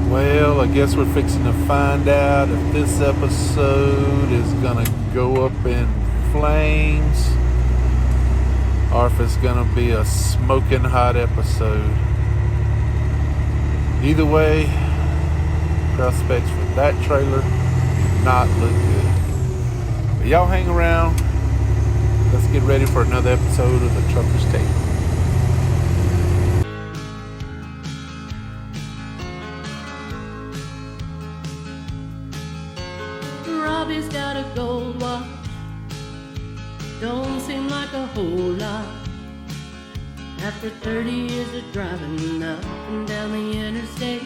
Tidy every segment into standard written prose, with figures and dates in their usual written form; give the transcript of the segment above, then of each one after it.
Well, I guess we're fixing to find out if this episode is gonna go up in flames or if it's gonna be a smoking hot episode. Either way, prospects for that trailer do not look good. But y'all hang around. Let's get ready for another episode of The Trucker's Table. Robbie's got a gold watch, don't seem like a whole lot. After 30 years of driving up and down the interstate,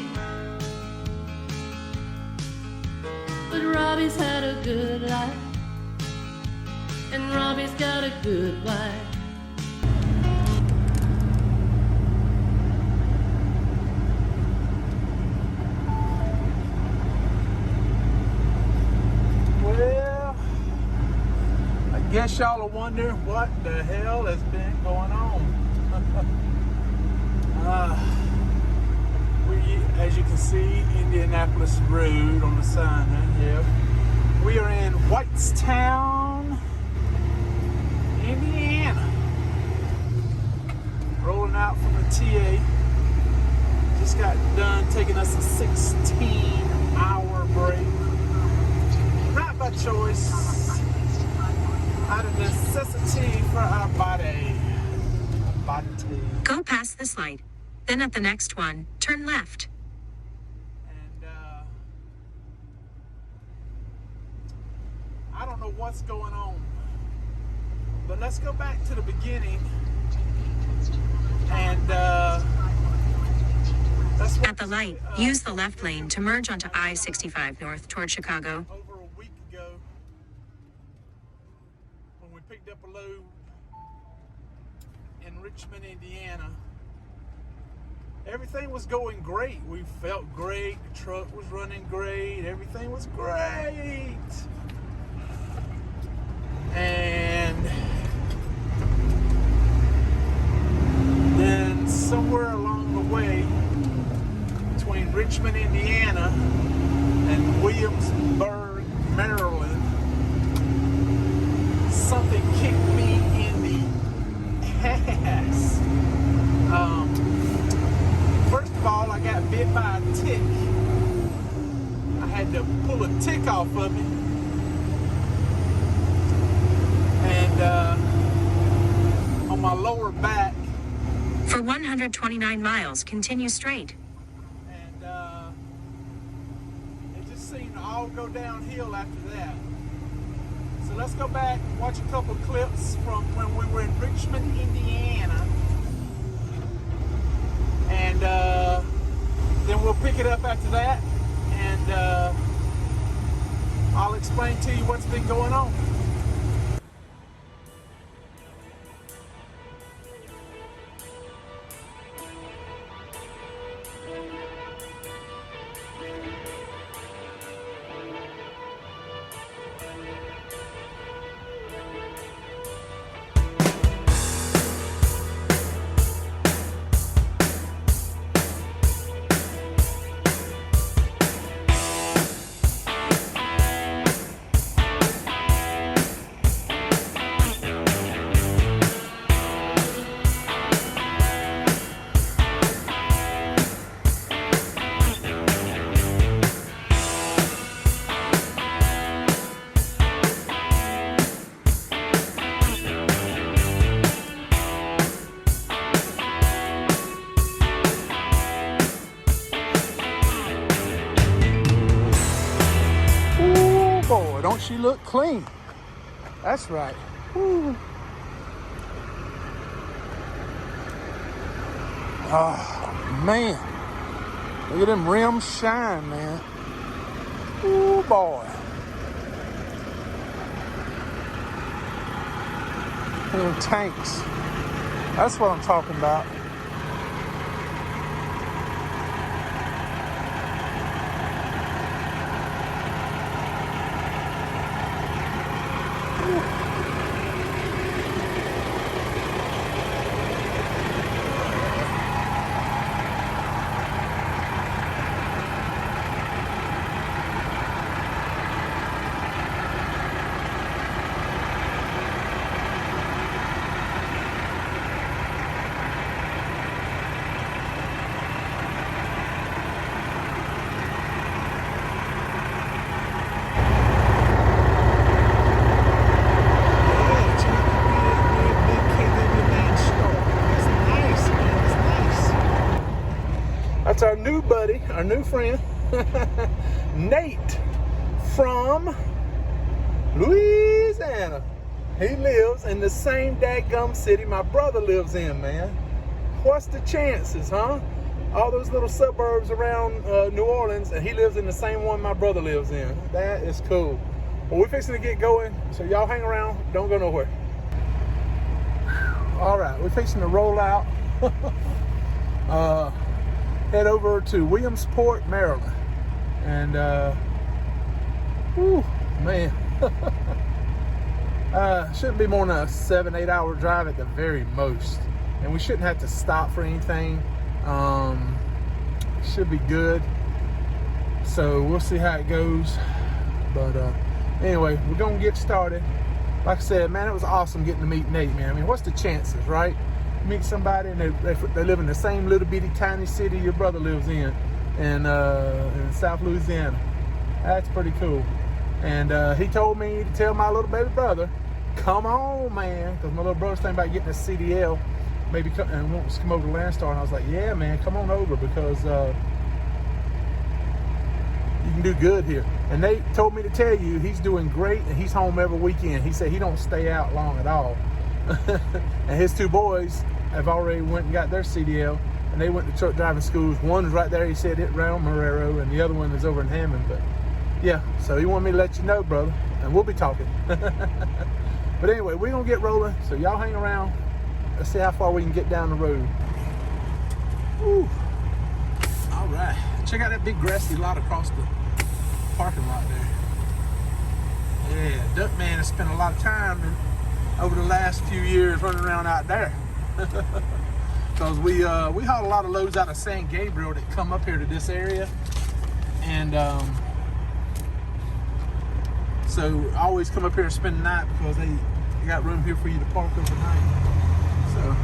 but Robbie's had a good life, and Robbie's got a good wife. Well, I guess y'all are wondering what the hell has been going on. As you can see, Indianapolis Road on the sign there. Yep. We are in Whitestown, Indiana. Rolling out from the TA. Just got done taking us a 16-hour break. Not by choice, out of necessity for our body. Go past this light. Then at the next one, turn left. And I don't know what's going on. But let's go back to the beginning. And that's what At the light, use the left lane to merge onto I-65 north toward Chicago. over a week ago, when we picked up a load in Richmond, Indiana, everything was going great. We felt great. The truck was running great. Everything was great. And then somewhere along the way, between Richmond, Indiana and Williamsburg, Maryland, something kicked me in the ass. First of all, I got bit by a tick. I had to pull a tick off of it. And on my lower back. For 129 miles, continue straight. And it just seemed to all go downhill after that. So let's go back and watch a couple of clips from when we were in Richmond, Indiana. And then we'll pick it up after that. And I'll explain to you what's been going on. Boy, don't she look clean? That's right. Woo. Oh, man. Look at them rims shine, man. Ooh, boy. Them tanks. That's what I'm talking about. That's our new buddy, our new friend, Nate from Louisiana. He lives in the same dadgum city my brother lives in, man. What's the chances, huh? All those little suburbs around New Orleans, and he lives in the same one my brother lives in. That is cool. Well, we're fixing to get going, so y'all hang around. Don't go nowhere. All right, we're fixing to roll out. Head over to Williamsport, Maryland. And, whew, man. Shouldn't be more than a 7-8 hour drive at the very most, and we shouldn't have to stop for anything. Should be good, so we'll see how it goes. But anyway, we're gonna get started. Like I said, man, it was awesome getting to meet Nate, man. I mean, what's the chances, right? You meet somebody and they live in the same little bitty tiny city your brother lives in South Louisiana. That's pretty cool. And he told me to tell my little baby brother, come on, man, because my little brother's thinking about getting a CDL, maybe and wants to come over to Landstar. And I was like, yeah, man, come on over, because you can do good here. And they told me to tell you he's doing great, and he's home every weekend. He said he don't stay out long at all. And his two boys have already went and got their CDL, and they went to truck driving schools. One's right there, he said, it around Marrero, and the other one is over in Hammond. But yeah, so he wanted me to let you know, brother, and we'll be talking. But anyway, we're gonna get rolling, so y'all hang around. Let's see how far we can get down the road. Woo. All right, check out that big grassy lot across the parking lot there. Yeah, Duckman has spent a lot of time over the last few years running around out there. Because we haul a lot of loads out of San Gabriel that come up here to this area, and so I always come up here and spend the night because they got room here for you to park overnight. So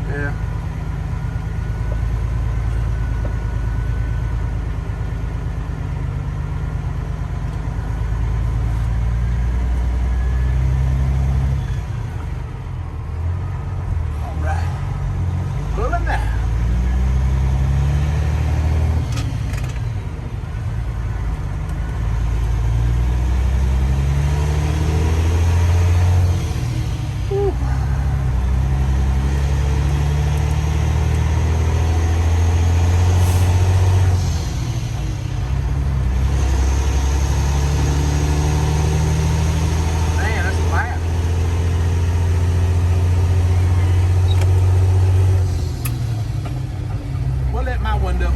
yeah.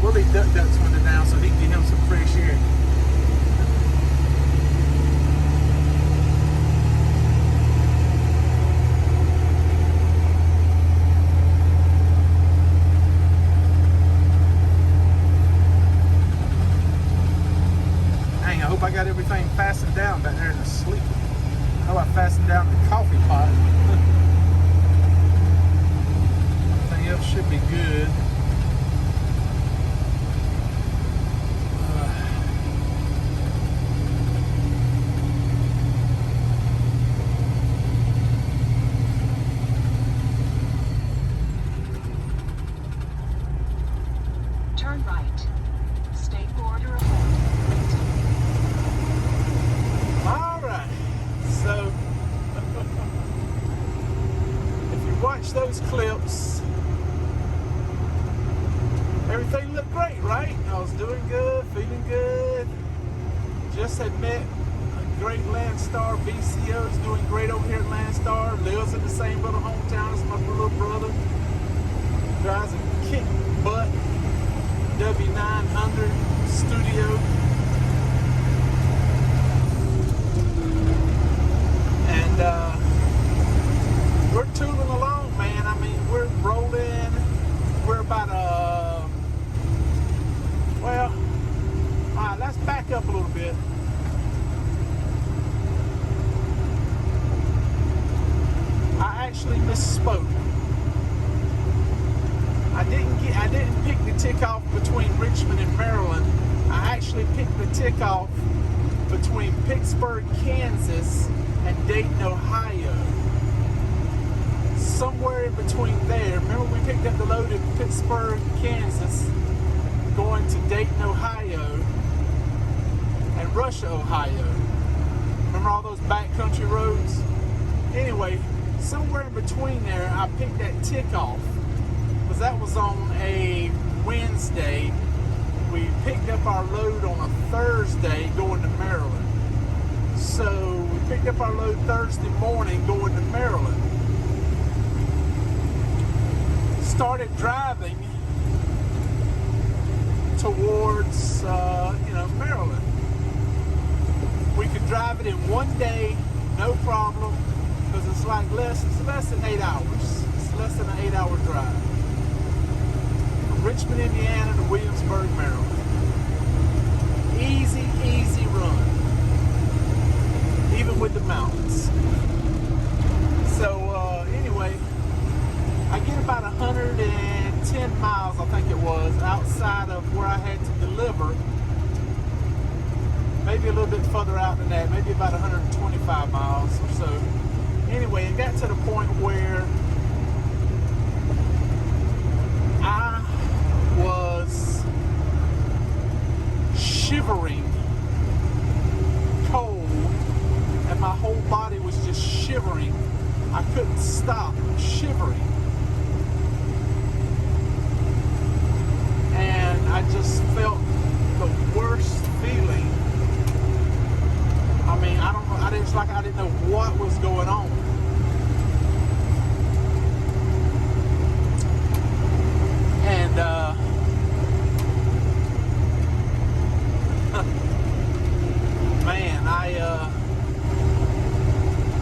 We'll leave Duck's window down so he can get him some fresh air. Dang, I hope I got everything fastened down back there in the sleeper. I know I fastened down the coffee pot. Everything else should be good. Turn right. State border ahead. All right. So, if you watch those clips, everything looked great, right? I was doing good, feeling good. Just had met a great Landstar BCO. Is doing great over here at Landstar. Lives in the same little hometown as my little brother. Drives a kick butt W900 Studio. And we're tooling along, man. I mean, we're rolling. We're about well, all right, let's back up a little bit. I actually misspoke. I didn't pick the tick off between Richmond and Maryland. I actually picked the tick off between Pittsburgh, Kansas and Dayton, Ohio. Somewhere in between there. Remember we picked up the load in Pittsburgh, Kansas, going to Dayton, Ohio and Russia, Ohio. Remember all those backcountry roads? Anyway, somewhere in between there, I picked that tick off, because that was on a Wednesday. We picked up our load on a Thursday going to Maryland. So we picked up our load Thursday morning going to Maryland. Started driving towards, Maryland. We could drive it in one day, no problem, because it's less than 8 hours. It's less than an 8-hour drive. From Richmond, Indiana to Williamsburg, Maryland. Easy run. Even with the mountains. So, anyway, I get about 110 miles, I think it was, outside of where I had to deliver. Maybe a little bit further out than that, maybe about 125 miles or so. Anyway, it got to the point where I was shivering cold, and my whole body was just shivering. I couldn't stop shivering. And I just felt the worst feeling. I mean, I don't know, it's like I didn't know what was going on. And man,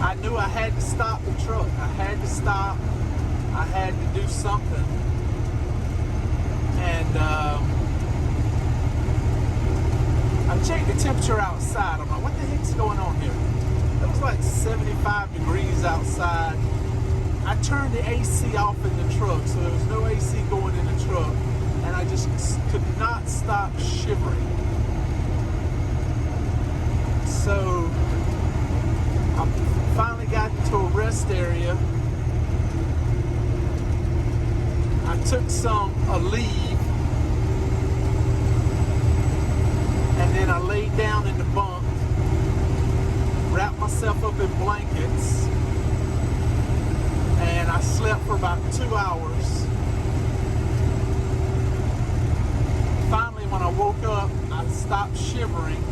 I knew I had to stop the truck. I had to stop. I had to do something. And I checked the temperature outside. I'm like, what the heck's going on here? It was like 75 degrees outside. I turned the AC off in the truck, so there was no AC going in the truck. And I just could not stop shivering. So I finally got into a rest area. I took a leave, and then I laid down in the bunk, wrapped myself up in blankets, and I slept for about 2 hours. Finally, when I woke up, I stopped shivering.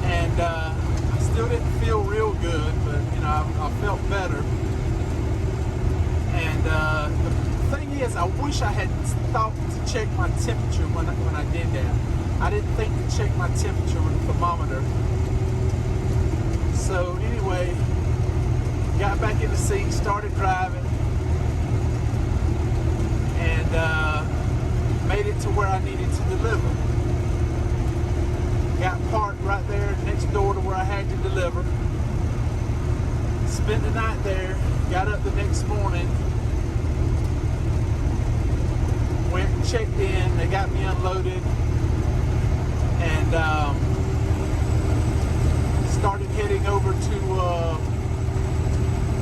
And I still didn't feel real good, but I felt better. And the thing is, I wish I had thought to check my temperature when I did that. I didn't think to check my temperature with the thermometer. So anyway, got back in the seat, started driving, and made it to where I needed to deliver. Got parked right there next door to where I had to deliver. Spent the night there, got up the next morning, went and checked in, they got me unloaded, and started heading over to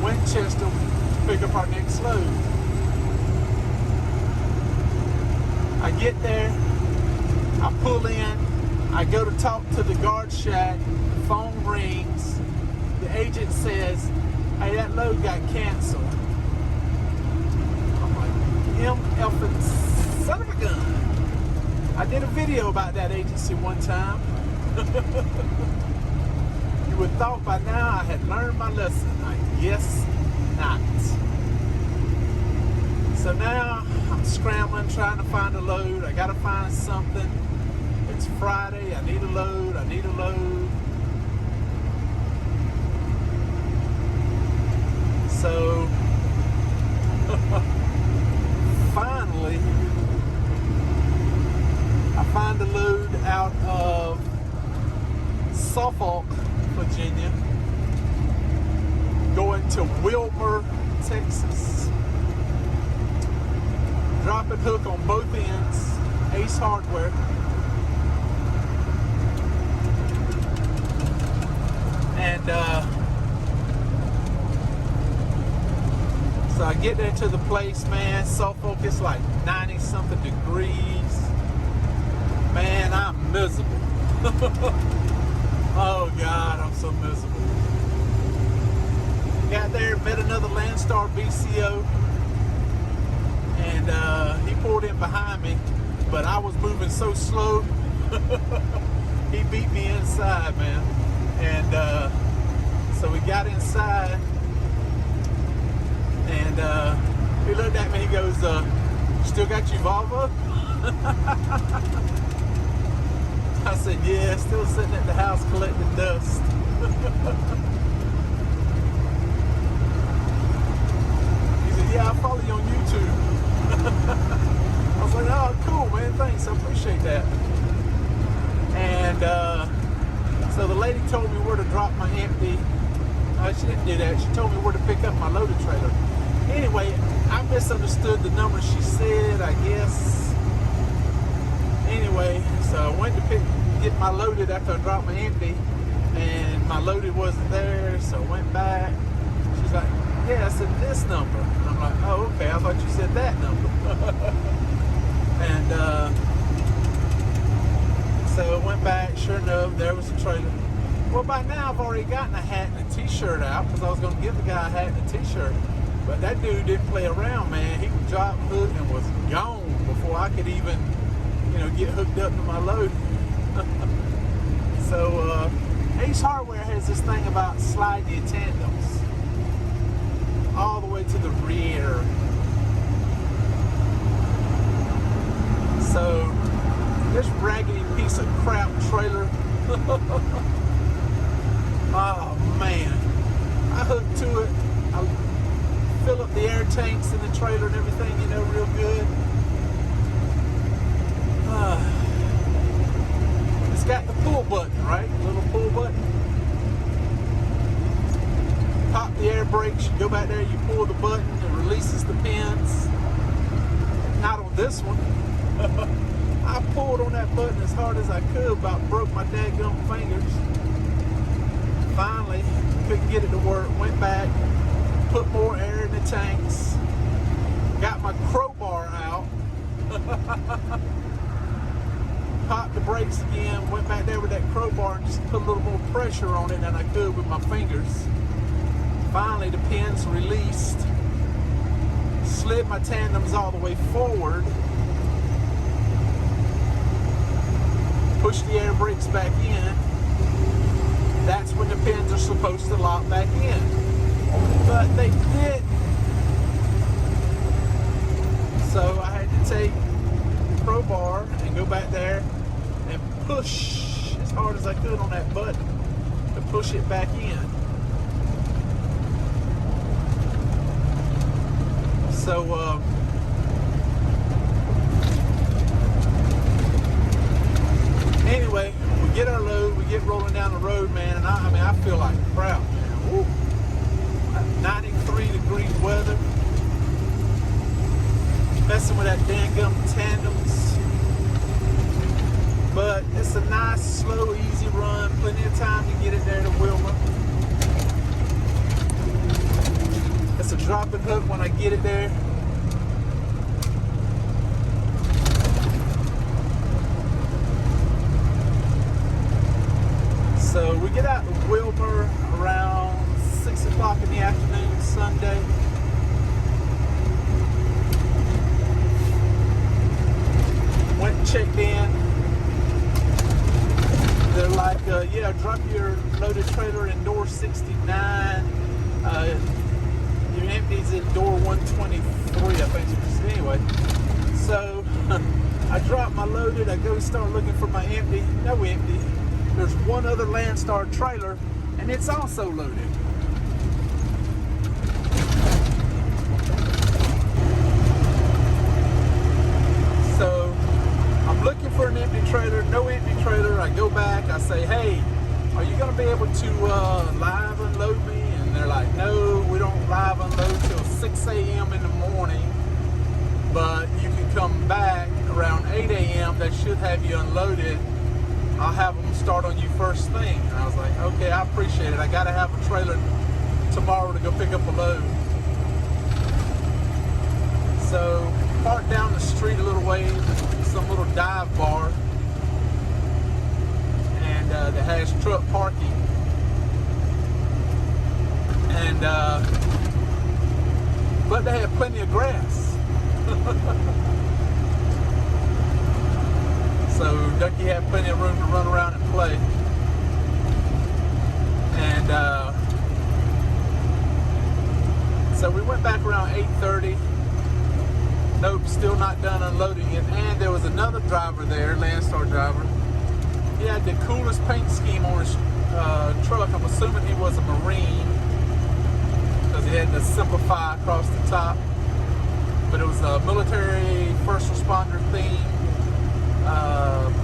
Winchester to pick up our next load. I get there, I pull in, I go to talk to the guard shack, the phone rings, the agent says, hey, that load got canceled. I'm like, effing son of a gun. I did a video about that agency one time. You would have thought by now I had learned my lesson. I guess not. So now I'm scrambling, trying to find a load. I gotta find something. It's Friday, I need a load. So finally I find a load out of Suffolk, Virginia, going to Wilmer, Texas. Drop and hook on both ends, Ace Hardware. And So I get there to the place, man. Suffolk, it's like 90 something degrees. Man, I'm miserable. Oh God, I'm so miserable. Got there, met another Landstar BCO, and he pulled in behind me, but I was moving so slow. He beat me inside, man. And so we got inside, and he looked at me, he goes, still got your Volvo? I said, yeah, still sitting at the house collecting dust. He said, yeah, I follow you on YouTube. I was like, oh, cool, man, thanks, I appreciate that. And so the lady told me where to drop my empty. She didn't do that. She told me where to pick up my loaded trailer. Anyway, I misunderstood the number she said, I guess. Anyway, so I went to get my loaded after I dropped my empty, and my loaded wasn't there, so I went back. She's like, yeah, I said this number. And I'm like, oh, okay, I thought you said that number. And so I went back, sure enough, there was a trailer. Well, by now I've already gotten a hat and a t-shirt out, because I was going to give the guy a hat and a t-shirt. But that dude didn't play around, man. He dropped hook and was gone before I could even, get hooked up to my load. So Ace Hardware has this thing about sliding your tandems all the way to the rear. So this raggedy piece of crap trailer, oh man, I hooked to it. I fill up the air tanks in the trailer and everything, real good. It's got the pull button, right? A little pull button. Pop the air brakes, you go back there, you pull the button, it releases the pins. Not on this one. I pulled on that button as hard as I could, about broke my daggum fingers. Finally, couldn't get it to work, went back, put more air in the tanks, got my crowbar out. Popped the brakes again, went back there with that crowbar and just put a little more pressure on it than I could with my fingers. Finally, the pins released, slid my tandems all the way forward, pushed the air brakes back in. That's when the pins are supposed to lock back in. But they didn't. So I had to take the crowbar and go back there and push as hard as I could on that button to push it back in. So anyway, we get our load, we get rolling down the road, man, and I feel like crap, man. Woo. 93 degree weather, messing with that dang tandems. But it's a nice, slow, easy run. Plenty of time to get it there to Wilmer. It's a drop and hook when I get it there. So we get out to Wilmer around 6 o'clock in the afternoon Sunday. Went and checked in. They're like, yeah, drop your loaded trailer in door 69. Your empty's in door 123, I think. Anyway, so I drop my loaded. I go start looking for my empty. No empty. There's one other Landstar trailer, and it's also loaded. So I'm looking for an empty trailer, no empty trailer. I go back, I say, hey, are you gonna be able to live unload me? And they're like, no, we don't live unload till 6 a.m. in the morning, but you can come back around 8 a.m. They should have you unloaded. I'll have them start on you first thing. And I was like, okay, I appreciate it. I gotta have a trailer tomorrow to go pick up a load. So parked down the street a little ways, some little dive bar, and that has truck parking. And but they have plenty of grass. So Ducky had plenty of room to run around and play. And so we went back around 8:30. Nope, still not done unloading it. And there was another driver there, Landstar driver. He had the coolest paint scheme on his truck. I'm assuming he was a Marine, because he had the Simplify across the top. But it was a military first responder theme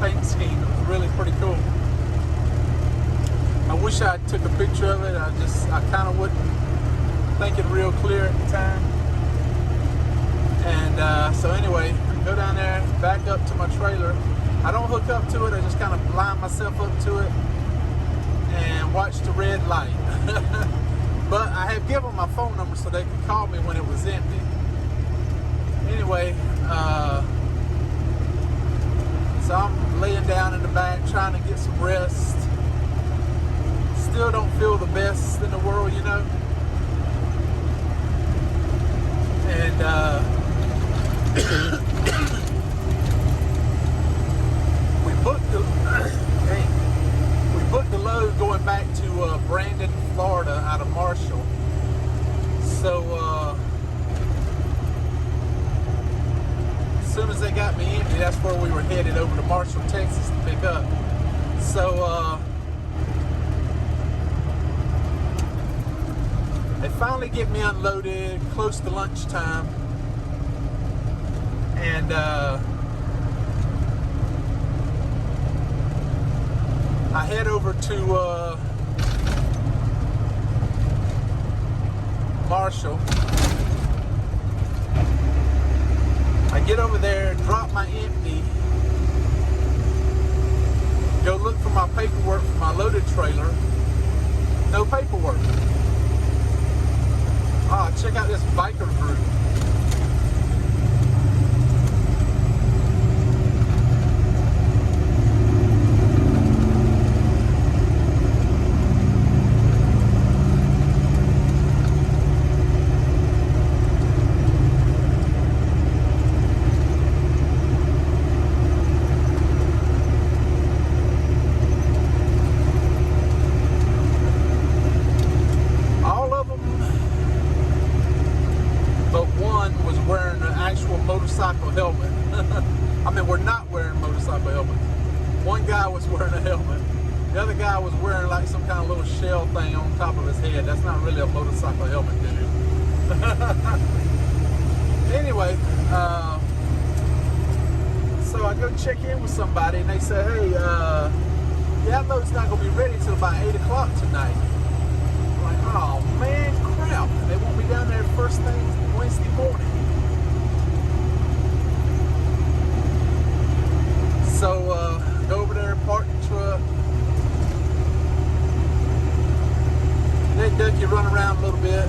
paint scheme. It was really pretty cool. I wish I took a picture of it. I kind of wouldn't think it real clear at the time. And so anyway, go down there, back up to my trailer. I don't hook up to it. I just kind of blind myself up to it and watch the red light. But I have given them my phone number so they could call me when it was empty. Anyway, so I'm laying down in the back trying to get some rest. Still don't feel the best in the world, you know. And we booked the load going back to Brandon, Florida, out of Marshall. So as soon as they got me empty, that's where we were headed, over to Marshall, Texas to pick up. So they finally get me unloaded close to lunchtime. And I head over to Marshall. I get over there, drop my empty, go look for my paperwork for my loaded trailer. No paperwork. Ah, check out this biker group. Motorcycle helmet. I mean, we're not wearing motorcycle helmets. One guy was wearing a helmet. The other guy was wearing like some kind of little shell thing on top of his head. That's not really a motorcycle helmet, dude. Anyway, so I go check in with somebody and they say, hey, the upload's not going to be ready till about 8 o'clock tonight. I'm like, oh man, crap. They want me down there first thing Wednesday morning. So go over there, park the truck, let Ducky run around a little bit,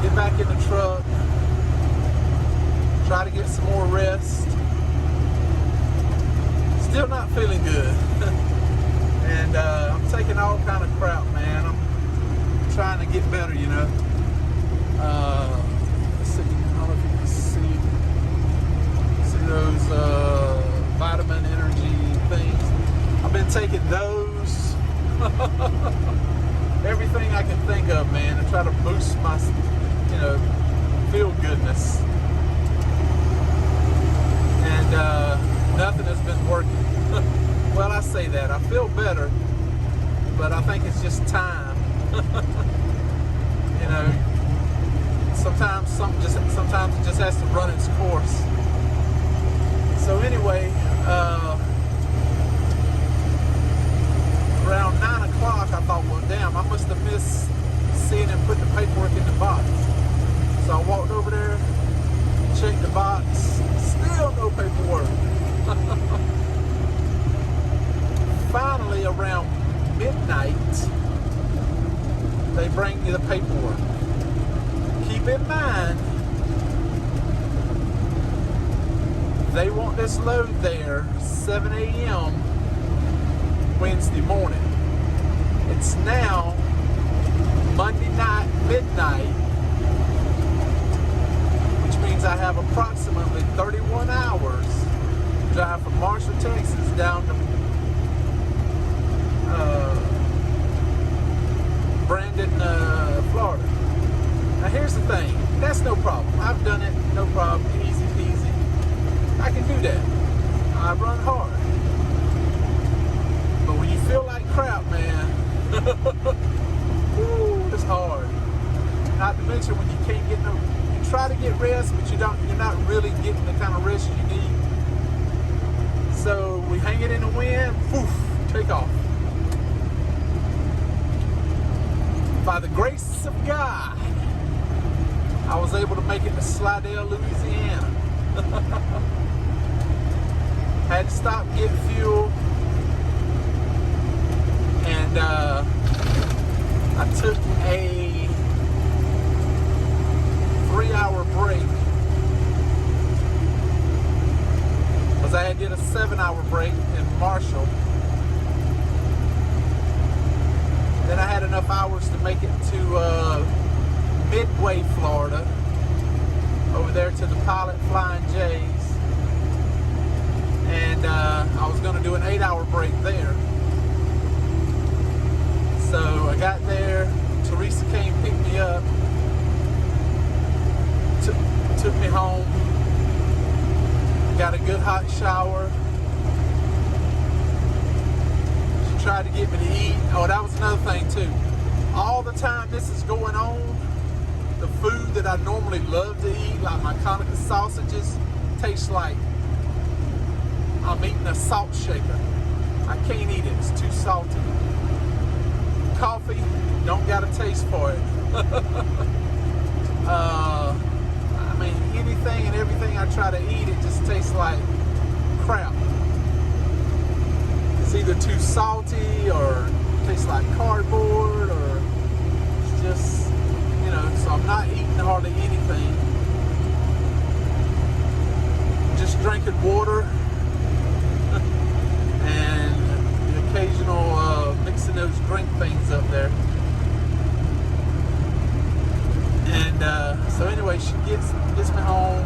get back in the truck, try to get some more rest. Still not feeling good. And I'm taking all kind of crap, man. I'm trying to get better, you know. Let's see, I don't know if you can see those vitamin energy things. I've been taking those. Everything I can think of, man, to try to boost my, you know, feel goodness. And nothing has been working. Well, I say that. I feel better, but I think it's just time. You know, sometimes it just has to run its course. So anyway, around 9 o'clock, I thought, well, damn, I must have missed seeing him put the paperwork in the box. So I walked over there, checked the box, still no paperwork. Finally, around midnight, they bring me the paperwork. Keep in mind, they want this load there 7 a.m. Wednesday morning. It's now Monday night, midnight, which means I have approximately 31 hours to drive from Marshall, Texas down to Brandon, Florida. Now here's the thing, that's no problem. I've done it, no problem, easy peasy. I can do that. I run hard. But when you feel like crap, man, woo, it's hard. Not to mention when you can't get no, you try to get rest, but you're not really getting the kind of rest you need. So we hang it in the wind, poof, take off. By the grace of God, I was able to make it to Slidell, Louisiana. Had to stop and get fuel. And I took a 3-hour break. Because I did a 7-hour break in Marshall. Then I had enough hours to make it to Midway, Florida, over there to the Pilot Flying J's, and I was going to do an 8-hour break there. So I got there, Teresa came, picked me up, took me home, got a good hot shower. Tried to get me to eat. Oh, that was another thing too. All the time this is going on, the food that I normally love to eat, like my Conica sausages, tastes like I'm eating a salt shaker. I can't eat it, it's too salty. Coffee, don't got a taste for it. I mean, anything and everything I try to eat, it just tastes like crap. It's either too salty or tastes like cardboard, or it's just, you know, so I'm not eating hardly anything. Just drinking water and the occasional mixing those drink things up there. And so anyway, she gets me home,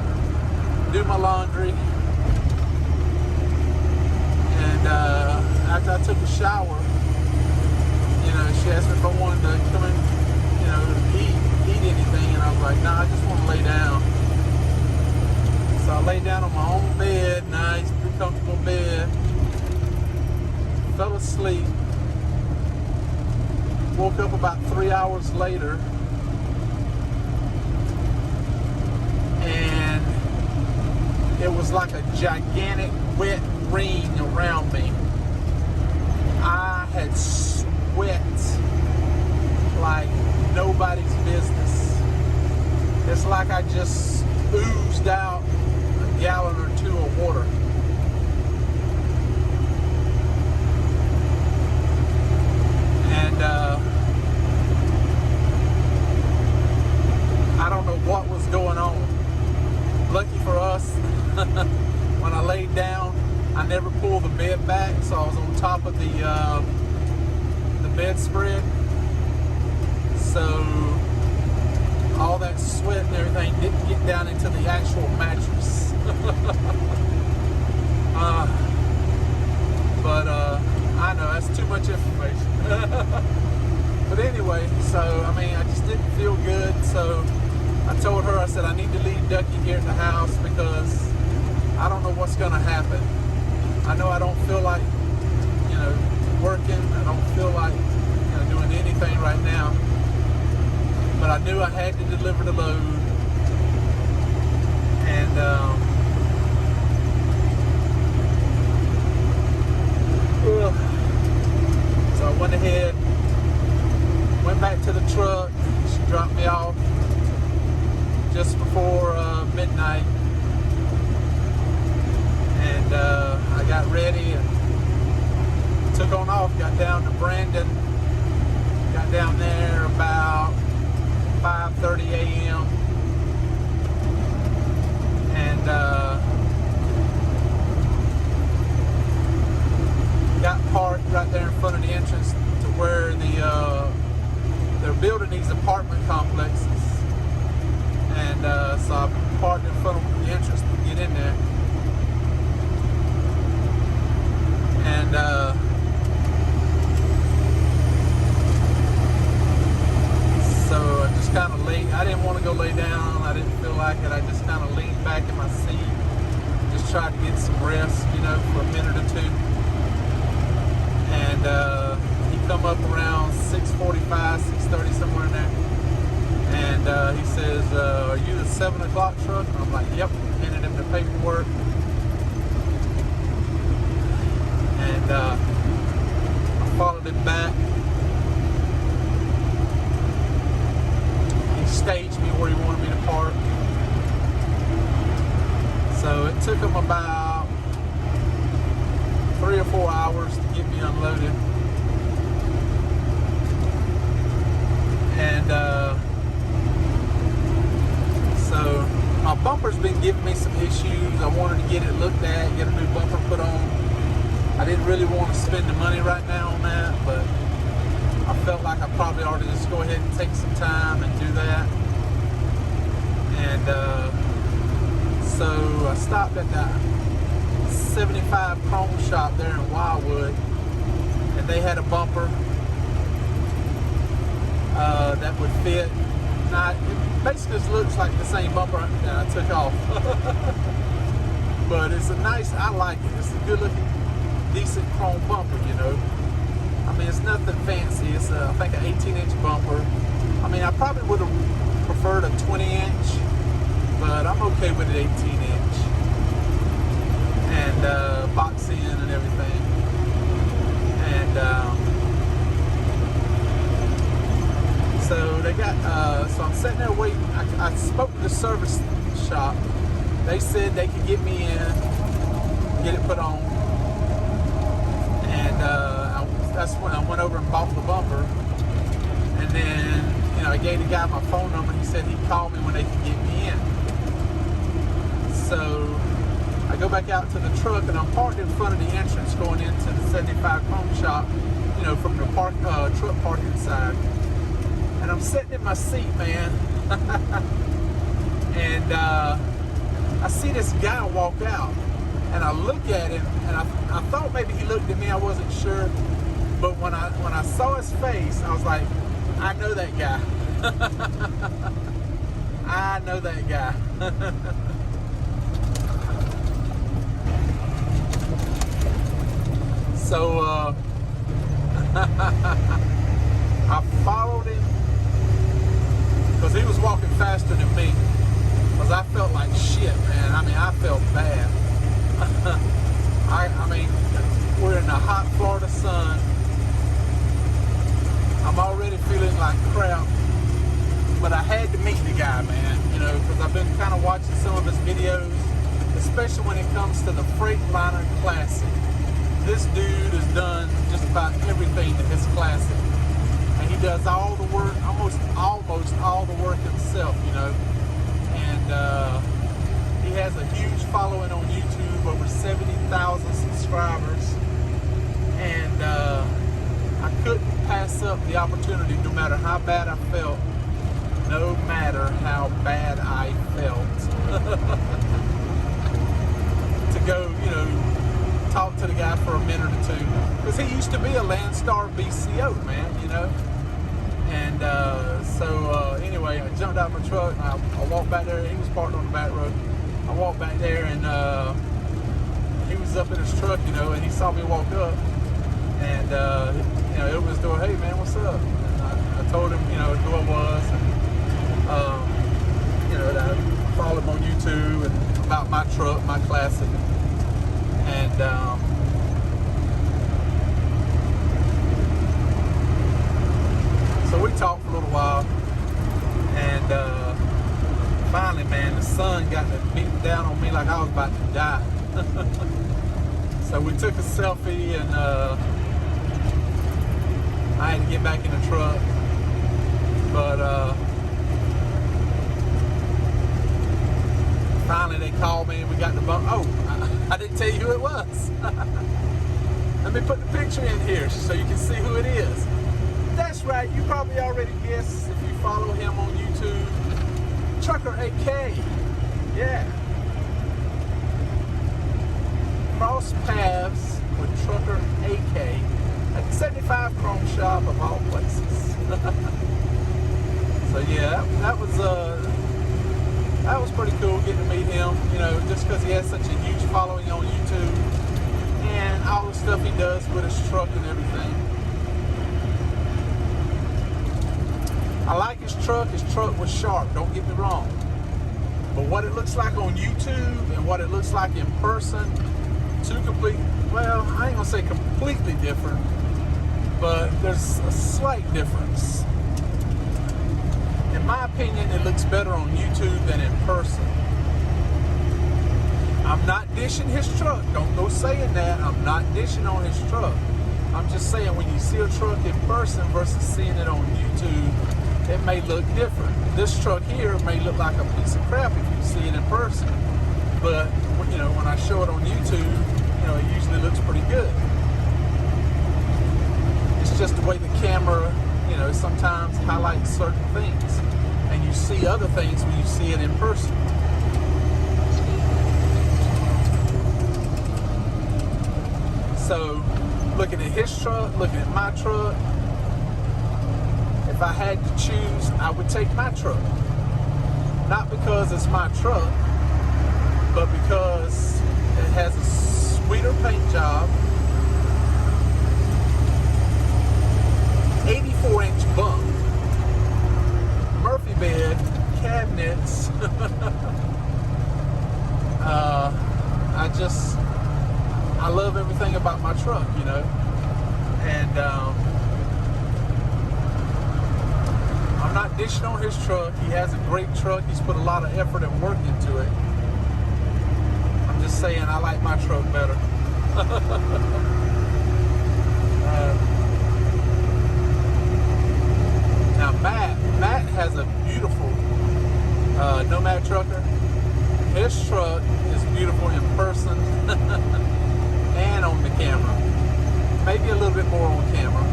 do my laundry. And after I took a shower, you know, she asked me if I wanted to come in, you know, eat anything, and I was like, nah, I just want to lay down. So I laid down on my own bed, nice, pretty comfortable bed, fell asleep, woke up about 3 hours later, and it was like a gigantic wet ring around me. I had sweat like nobody's business. It's like I just oozed out a gallon or two of water. And I don't know what was going on. Lucky for us, when I laid down, I never pulled the bed back, so I was on top of the bedspread. So all that sweat and everything didn't get down into the actual mattress. But I know that's too much information. But anyway, so I mean, I just didn't feel good. So I told her, I said, I need to leave Ducky here at the house because I don't know what's going to happen. I know I don't feel like, you know, working. I don't feel like, you know, doing anything right now. But I knew I had to deliver the load. And so I went ahead, went back to the truck. She dropped me off just before midnight. And I got ready and took on off, got down to Brandon, got down there about 5:30 a.m. so I parked in front of the entrance to get in there. And so I just kind of laid. I didn't want to go lay down. I didn't feel like it. I just kind of leaned back in my seat, just tried to get some rest, you know, for a minute or two. And he come up around 6:45, 6:30, somewhere in there. And he says, "Are you the 7 o'clock truck?" And I'm like, "Yep." Handed him the paperwork. And I followed him back. He staged me where he wanted me to park. So it took him about 3 or 4 hours to get me unloaded. And so my bumper's been giving me some issues. I wanted to get it looked at, get a new bumper put on. I didn't really want to spend the money right now on that, but I felt like I probably ought to just go ahead and take some time and do that. And so I stopped at the 75 Chrome shop there in Wildwood, and they had a bumper that would fit. Now, it basically just looks like the same bumper that I took off. But it's a nice, I like it. It's a good looking, decent chrome bumper, you know. I mean, it's nothing fancy. It's I think an 18-inch bumper. I mean, I probably would have preferred a 20-inch, but I'm okay with an 18-inch. And box in and everything. And so they got, so I'm sitting there waiting. I spoke to the service shop. They said they could get me in, get it put on. And that's when I went over and bought the bumper. And then, you know, I gave the guy my phone number. He said he'd call me when they could get me in. So I go back out to the truck, and I'm parked in front of the entrance going into the 75 Chrome shop, you know, from the truck parking side. And I'm sitting in my seat, man. And I see this guy walk out. And I look at him, and I thought maybe he looked at me. I wasn't sure. But when I saw his face, I was like, I know that guy. I know that guy. So I followed him because he was walking faster than me. Because I felt like shit, man. I mean, I felt bad. I mean, we're in the hot Florida sun. I'm already feeling like crap. But I had to meet the guy, man. You know, because I've been kind of watching some of his videos, especially when it comes to the Freightliner Classic. This dude has done just about everything to his Classic. And he does all the work, almost all the work himself, you know. And he has a huge following on YouTube, over 70,000 subscribers. And I couldn't pass up the opportunity, no matter how bad I felt. No matter how bad I felt. To go, you know, talk to the guy for a minute or two. Because he used to be a Landstar BCO, man, you know. And so anyway, I jumped out of my truck, and I walked back there. He was parked on the back road. I walked back there, and he was up in his truck, you know, and he saw me walk up. And, you know, opened his door, "Hey, man, what's up?" And I told him, you know, who I was. And, you know, that I followed him on YouTube and about my truck, my Classic. And so we talked for a little while, and finally, man, the sun got to beating down on me like I was about to die. So we took a selfie, and I had to get back in the truck. But finally they called me and we got the bump. Oh, I didn't tell you who it was. Let me put the picture in here so you can see who it is. That's right, you probably already guessed if you follow him on YouTube. Trucker AK. Yeah. Cross paths with Trucker AK at the 75 Chrome Shop of all places. So yeah, that was pretty cool getting to meet him, you know, just because he has such a huge following on YouTube and all the stuff he does with his truck and everything. I like his truck. His truck was sharp, don't get me wrong. But what it looks like on YouTube and what it looks like in person, two complete, well, I ain't gonna say completely different, but there's a slight difference. In my opinion, it looks better on YouTube than in person. I'm not dishing his truck. Don't go saying that. I'm not dishing on his truck. I'm just saying when you see a truck in person versus seeing it on YouTube, it may look different. This truck here may look like a piece of crap if you see it in person. But, you know, when I show it on YouTube, you know, it usually looks pretty good. It's just the way the camera, you know, sometimes highlights certain things. And you see other things when you see it in person. So, looking at his truck, looking at my truck, if I had to choose, I would take my truck. Not because it's my truck, but because it has a sweeter paint job, 84-inch bump, Murphy bed, cabinets. I love everything about my truck, you know. And I'm not dishing on his truck. He has a great truck. He's put a lot of effort and work into it. I'm just saying I like my truck better. Now Matt has a beautiful Nomad trucker. His truck is beautiful in person and on the camera. Maybe a little bit more on camera,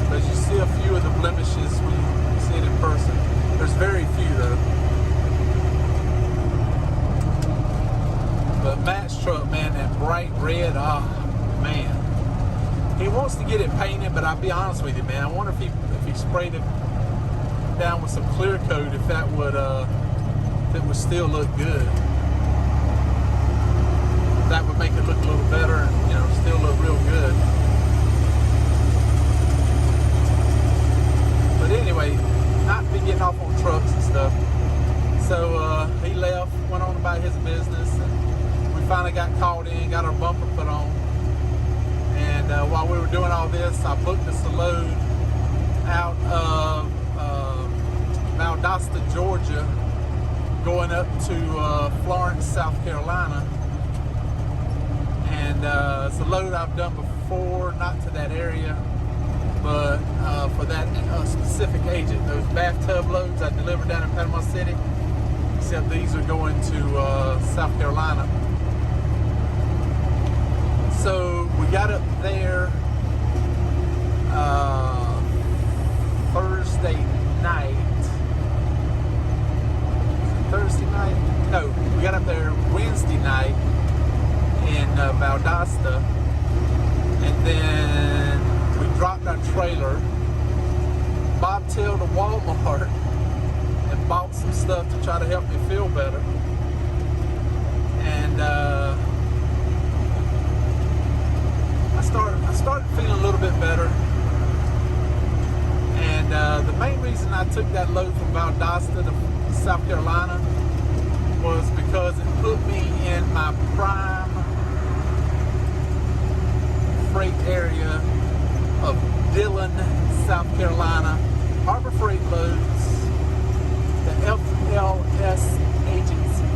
because you see a few of the blemishes when you see it in person. There's very few though. But Matt's truck, man, that bright red, oh man. He wants to get it painted, but I'll be honest with you, man. I wonder if he sprayed it down with some clear coat, if that would still look good. That would make it look a little better and, you know, still look real good. But anyway, not be getting off on trucks and stuff. So he left, went on about his business, and we finally got called in, got our bumper put on. And while we were doing all this, I booked us a load out of Valdosta, Georgia, going up to Florence, South Carolina. And it's a load I've done before, not to that area, but for that specific agent. Those bathtub loads I delivered down in Panama City, except these are going to South Carolina. So we got up there Thursday night. Thursday night? No, we got up there Wednesday night in Valdosta, and then we dropped our trailer, bobtailed to Walmart, and bought some stuff to try to help me feel better. And I started feeling a little bit better. And the main reason I took that load from Valdosta to South Carolina was because it put me in my prime freight area of Dillon, South Carolina. Harbor Freight Loads, the FLS agency,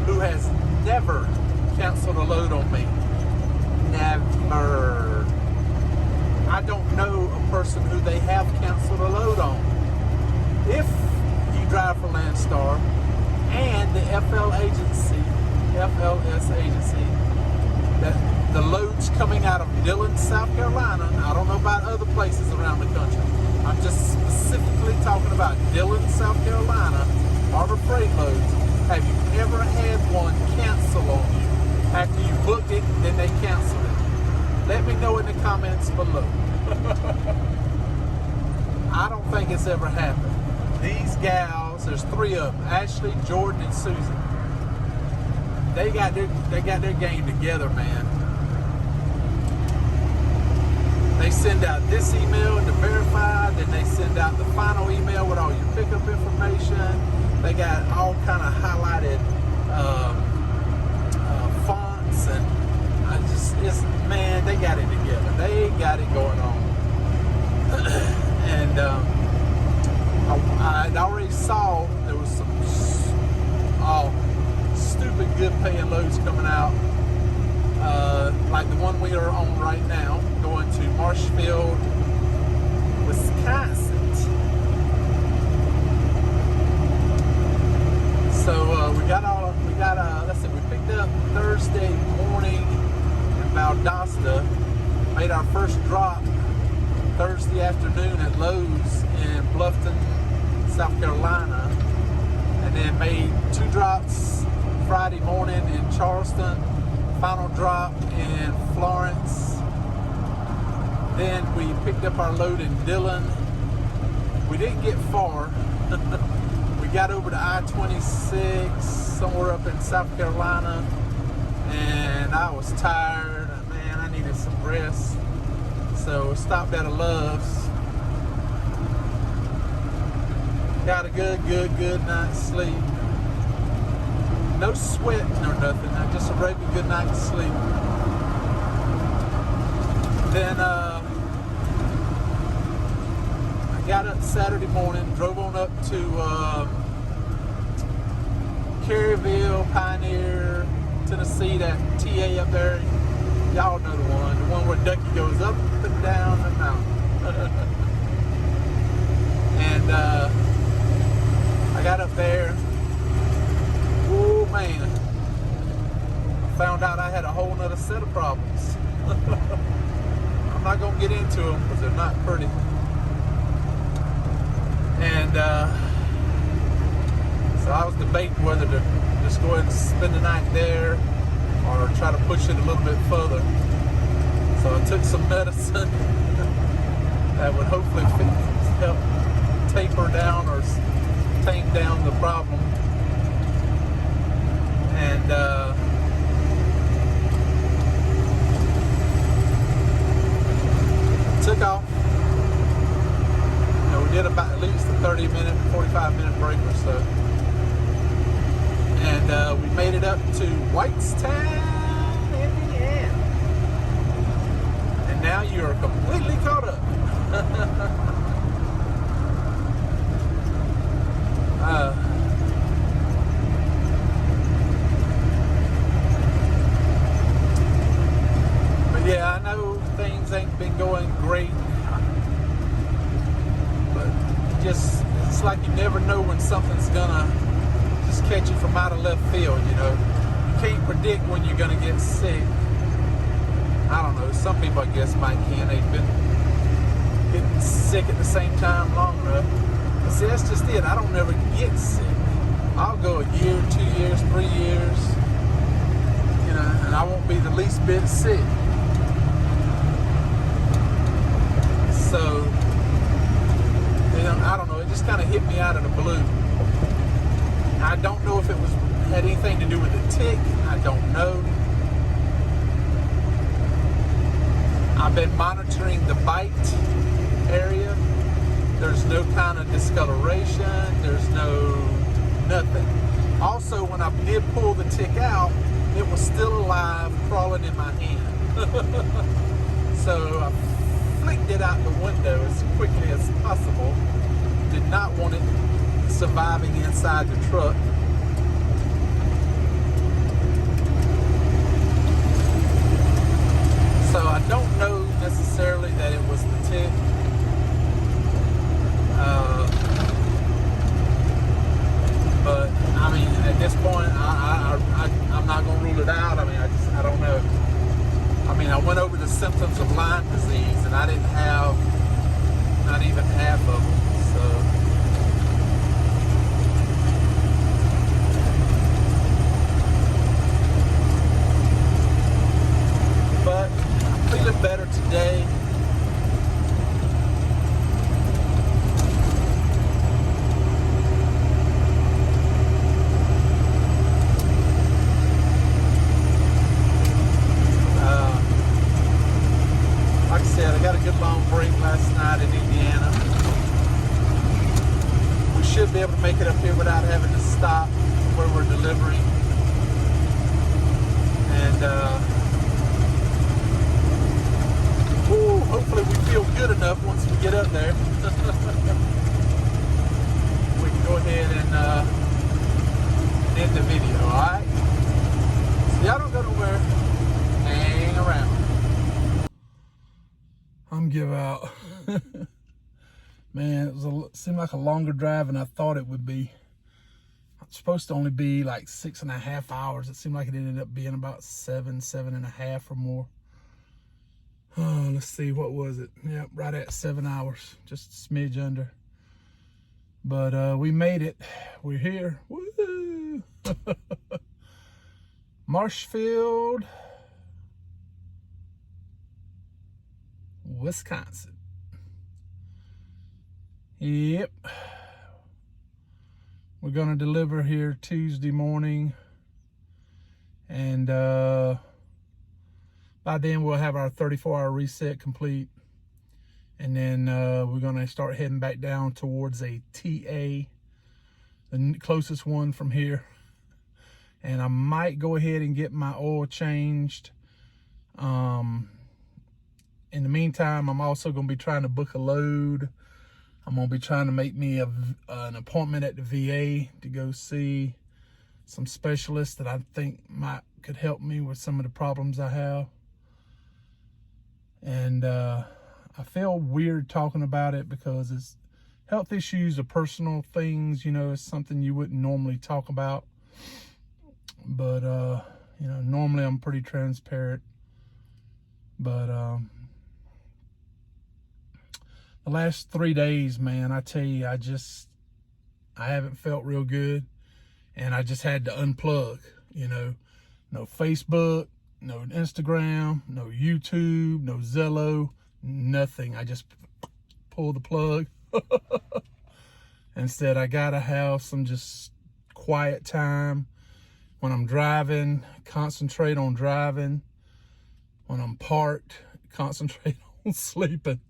who has never canceled a load on me. Never. I don't know a person who they have canceled a load on. If you drive for Landstar and the FLS agency, that the loads coming out of Dillon, South Carolina, I don't know about other places around the country, I'm just specifically talking about Dillon, South Carolina, Harbor Freight Loads. Have you ever had one cancel on you? After you booked it, then they canceled it. Let me know in the comments below. I don't think it's ever happened. These gals, there's 3 of them, Ashley, Jordan, and Susan. They got their game together, man. They send out this email to verify, then they send out the final email with all your pickup information. They got all kind of highlighted fonts, and man, they got it together. They got it going on. And I already saw there was some stupid good paying loads coming out, like the one we are on right now, going to Marshfield, Wisconsin. So we picked up Thursday morning in Valdosta, made our first drop Thursday afternoon at Lowe's in Bluffton, South Carolina, and then made 2 drops Friday morning in Charleston, final drop in Florence. Then we picked up our load in Dillon. We didn't get far. We got over to I-26 somewhere up in South Carolina, and I was tired. Man, I needed some rest. So stopped at a Love's. Got a good night's sleep. No sweating or nothing. Just a regular good night's sleep. Then I got up Saturday morning, drove on up to Caryville, Pioneer, Tennessee, that TA up there. Y'all know the one where Ducky goes up and down the mountain. And I got up there. Oh man, I found out I had a whole nother set of problems. I'm not gonna get into them because they're not pretty. And so I was debating whether to just go ahead and spend the night there or try to push it a little bit further. So I took some medicine that would hopefully help taper down or tame down the problem. And took off. We did about at least a 30-minute, 45-minute break or so. And we made it up to Whitestown, Indiana. And now you are completely caught up. But yeah, I know things ain't been going great. But it's like you never know when something's gonna just catch you from out of left field, you know. You can't predict when you're gonna get sick. I don't know, some people I guess might can. They've been getting sick at the same time long enough. But see, that's just it. I don't never get sick. I'll go a year, 2 years, 3 years, you know, and I won't be the least bit sick. So, you know, I don't know, it just kind of hit me out of the blue. I don't know if it had anything to do with the tick. I don't know. I've been monitoring the bite area. There's no kind of discoloration. There's nothing. Also, when I did pull the tick out, it was still alive, crawling in my hand. So I flicked it out the window as quickly as possible. Did not want it surviving inside the truck. So I don't know necessarily that it was the tick. But I mean, at this point, I'm not gonna rule it out. I mean, I don't know. I mean, I went over the symptoms of Lyme disease, and I didn't have not even half be able to make it up here without having to stop where we're delivering. And hopefully we feel good enough once we get up there. We can go ahead and end the video, alright? So y'all don't go nowhere. Hang around. I'm give out. Man, it seemed like a longer drive than I thought it would be. It's supposed to only be like 6.5 hours. It seemed like it ended up being about 7.5 or more. Oh, let's see, what was it? Yep, right at 7 hours, just a smidge under. But we made it. We're here. Woo! Marshfield, Wisconsin. Yep. We're gonna deliver here Tuesday morning, and by then we'll have our 34-hour reset complete, and then we're gonna start heading back down towards a TA, the closest one from here. And I might go ahead and get my oil changed. In the meantime, I'm also gonna be trying to book a load. I'm gonna be trying to make me an appointment at the VA to go see some specialists that I think could help me with some of the problems I have. And I feel weird talking about it because health issues are personal things, you know, it's something you wouldn't normally talk about. But you know, normally I'm pretty transparent. But the last 3 days, man, I tell you, I haven't felt real good, and I just had to unplug, you know. No Facebook, no Instagram, no YouTube, no Zello, nothing. I just pulled the plug. Instead, I gotta have some just quiet time. When I'm driving, concentrate on driving. When I'm parked, concentrate on sleeping.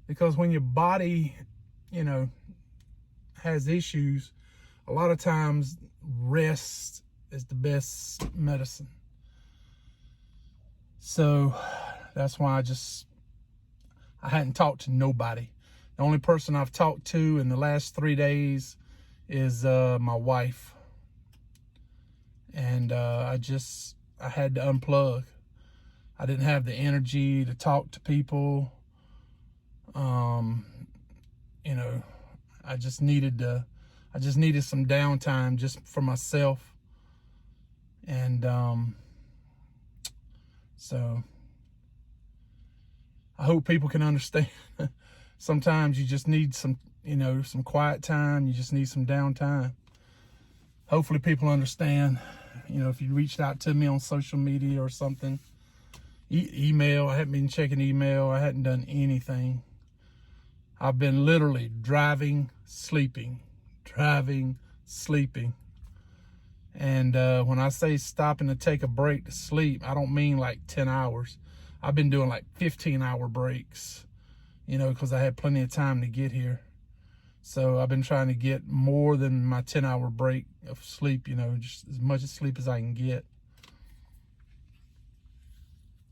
Because when your body, you know, has issues, a lot of times rest is the best medicine. So that's why I hadn't talked to nobody. The only person I've talked to in the last 3 days is my wife. And I had to unplug. I didn't have the energy to talk to people. You know, I just needed some downtime just for myself. And so I hope people can understand. Sometimes you just need some quiet time. You just need some downtime. Hopefully people understand. You know, if you reached out to me on social media or something, email. I haven't been checking email. I hadn't done anything. I've been literally driving, sleeping. And when I say stopping to take a break to sleep, I don't mean like 10 hours. I've been doing like 15-hour breaks, you know, because I had plenty of time to get here. So I've been trying to get more than my 10-hour break of sleep, you know, just as much sleep as I can get.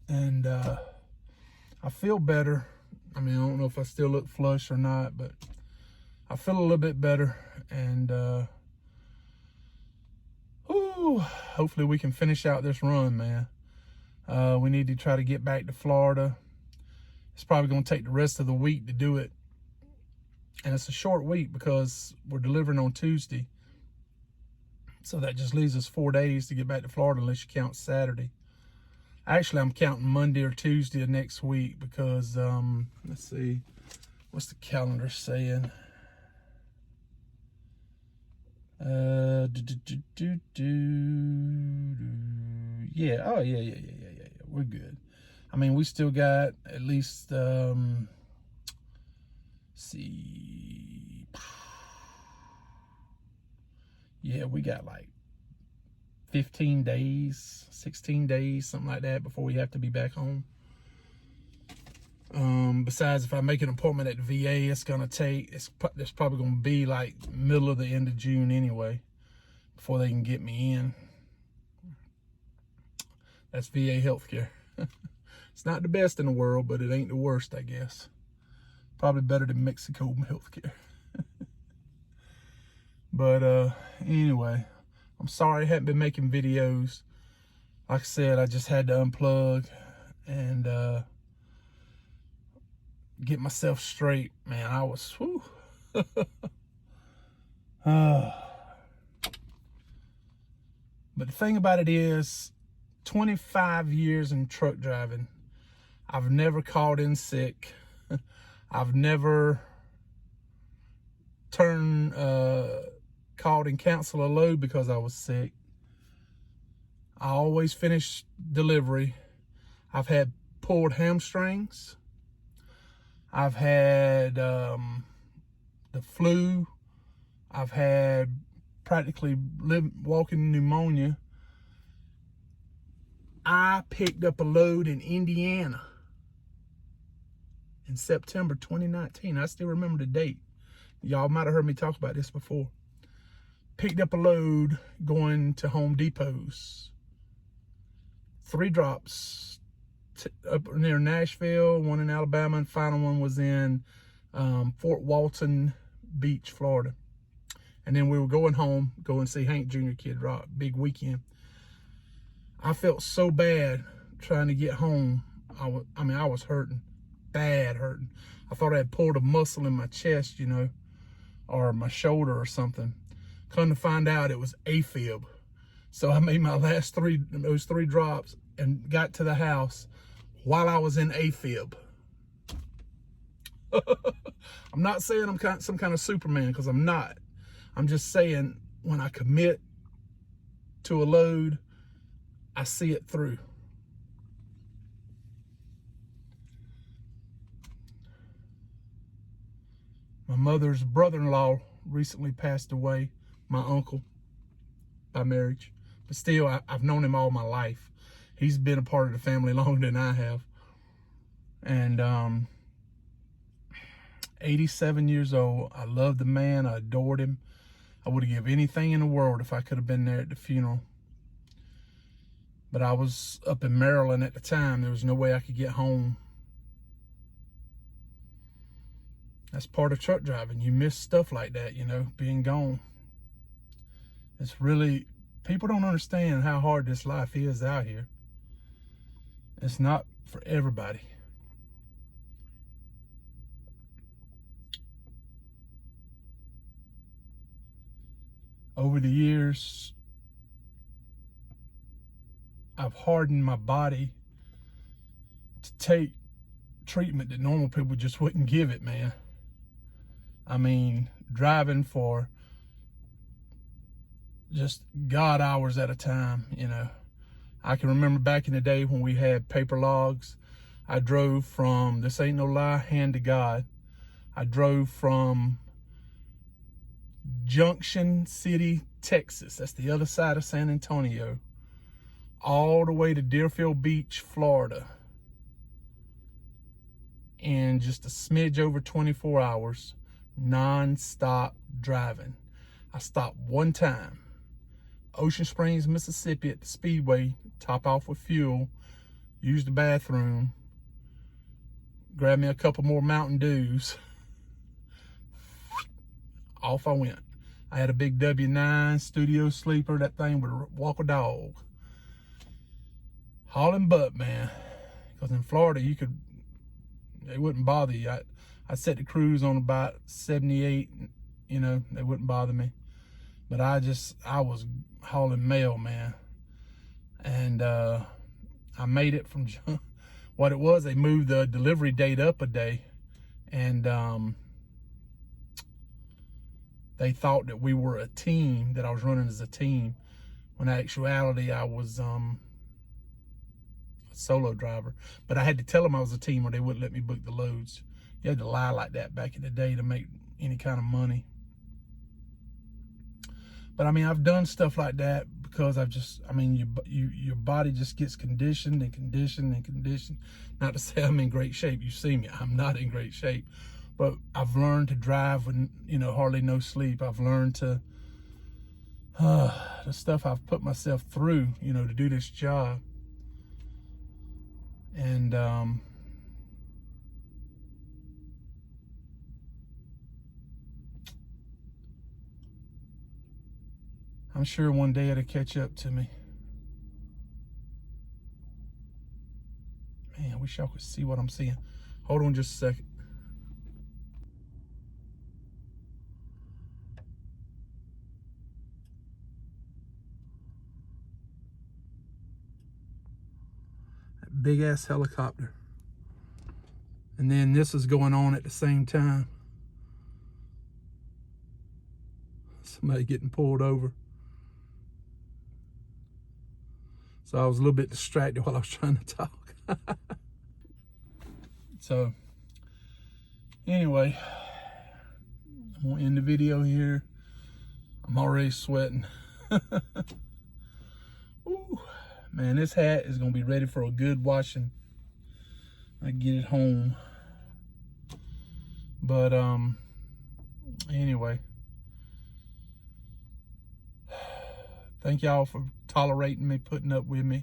And I feel better. I mean, I don't know if I still look flush or not, but I feel a little bit better. And hopefully we can finish out this run, man. We need to try to get back to Florida. It's probably going to take the rest of the week to do it. And it's a short week because we're delivering on Tuesday. So that just leaves us 4 days to get back to Florida unless you count Saturday. Actually, I'm counting Monday or Tuesday of next week because, let's see, what's the calendar saying? Yeah, oh, yeah. We're good. I mean, we still got at least, see, yeah, we got like 15 days, 16 days, something like that before we have to be back home. Besides, if I make an appointment at the VA, it's probably gonna be like middle of the end of June anyway, before they can get me in. That's VA healthcare. It's not the best in the world, but it ain't the worst, I guess. Probably better than Mexico healthcare. But anyway, I'm sorry I hadn't been making videos. Like I said, I just had to unplug and get myself straight. Man, I was, whew. But the thing about it is, 25 years in truck driving, I've never called in sick. I've never called and canceled a load because I was sick. I always finish delivery. I've had pulled hamstrings. I've had the flu. I've had practically walking pneumonia. I picked up a load in Indiana in September 2019. I still remember the date. Y'all might have heard me talk about this before. Picked up a load going to Home Depots. 3 drops up near Nashville, one in Alabama, and final one was in Fort Walton Beach, Florida. And then we were going home, go and see Hank Jr. Kid Rock, big weekend. I felt so bad trying to get home. I was hurting, bad hurting. I thought I had pulled a muscle in my chest, you know, or my shoulder or something. Come to find out it was AFib. So I made my last those three drops and got to the house while I was in AFib. I'm not saying I'm some kind of Superman, because I'm not. I'm just saying when I commit to a load, I see it through. My mother's brother-in-law recently passed away, my uncle, by marriage. But still, I've known him all my life. He's been a part of the family longer than I have. And 87 years old. I loved the man. I adored him. I would have given anything in the world if I could have been there at the funeral. But I was up in Maryland at the time. There was no way I could get home. That's part of truck driving. You miss stuff like that, you know, being gone. It's really, people don't understand how hard this life is out here. It's not for everybody. Over the years, I've hardened my body to take treatment that normal people just wouldn't give it, man. I mean, driving for just God hours at a time, you know. I can remember back in the day when we had paper logs. I drove from, this ain't no lie, hand to God, I drove from Junction City, Texas, that's the other side of San Antonio, all the way to Deerfield Beach, Florida, in just a smidge over 24 hours, non-stop driving. I stopped one time, Ocean Springs, Mississippi, at the Speedway, top off with fuel, used the bathroom, grabbed me a couple more Mountain Dews, off I went. I had a big W9 studio sleeper. That thing would walk a dog. Hauling butt, man. Because in Florida, they wouldn't bother you. I set the cruise on about 78, you know, they wouldn't bother me. But I was hauling mail, man. And I made it from, what it was, they moved the delivery date up a day. And they thought that we were a team, that I was running as a team, when in actuality I was a solo driver. But I had to tell them I was a team or they wouldn't let me book the loads. You had to lie like that back in the day to make any kind of money. But I mean, I've done stuff like that because I mean, your body just gets conditioned and conditioned and conditioned. Not to say I'm in great shape. You see me, I'm not in great shape, but I've learned to drive with, you know, hardly no sleep. I've learned to, the stuff I've put myself through, you know, to do this job. And, I'm sure one day it'll catch up to me. Man, I wish y'all could see what I'm seeing. Hold on just a second. That big ass helicopter. And then this is going on at the same time. Somebody getting pulled over. So I was a little bit distracted while I was trying to talk. So anyway, I'm gonna end the video here. I'm already sweating. Ooh, man, this hat is gonna be ready for a good washing. I get it home. But anyway, thank y'all for tolerating me, putting up with me.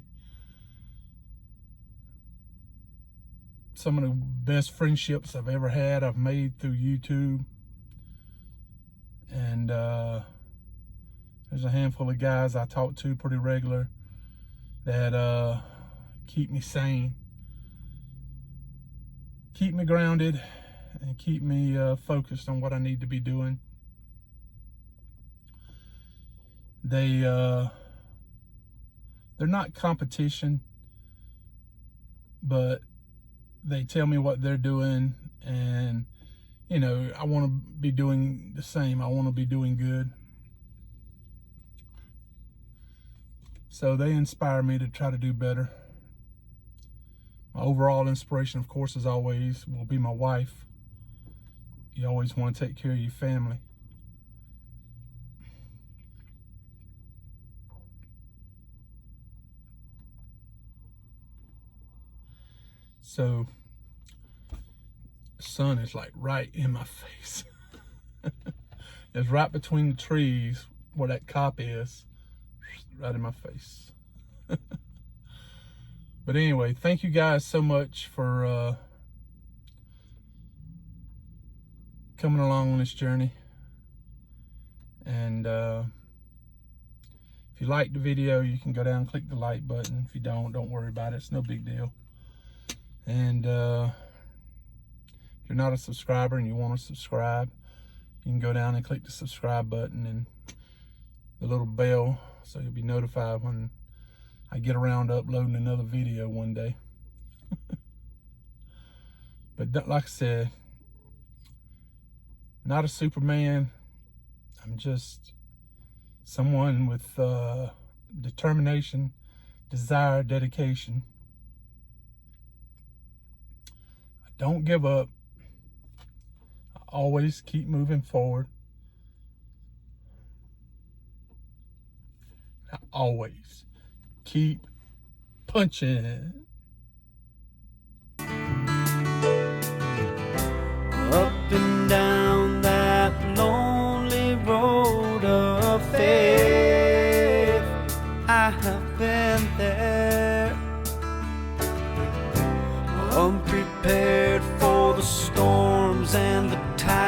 Some of the best friendships I've ever had, I've made through YouTube. And there's a handful of guys I talk to pretty regular that keep me sane, keep me grounded, and keep me focused on what I need to be doing. They're not competition, but they tell me what they're doing, and you know, I want to be doing the same. I want to be doing good. So they inspire me to try to do better. My overall inspiration, of course, as always, will be my wife. You always want to take care of your family. So the sun is like right in my face. It's right between the trees where that cop is, right in my face. But anyway, thank you guys so much for coming along on this journey. And if you like the video, you can go down and click the like button. If you don't worry about it. It's no big deal. And if you're not a subscriber and you want to subscribe, you can go down and click the subscribe button and the little bell, so you'll be notified when I get around to uploading another video one day. But like I said, not a Superman. I'm just someone with determination, desire, dedication. I don't give up. I always keep moving forward. I always keep punching. Up and down that lonely road of faith, I have been there, unprepared for the storms and the tides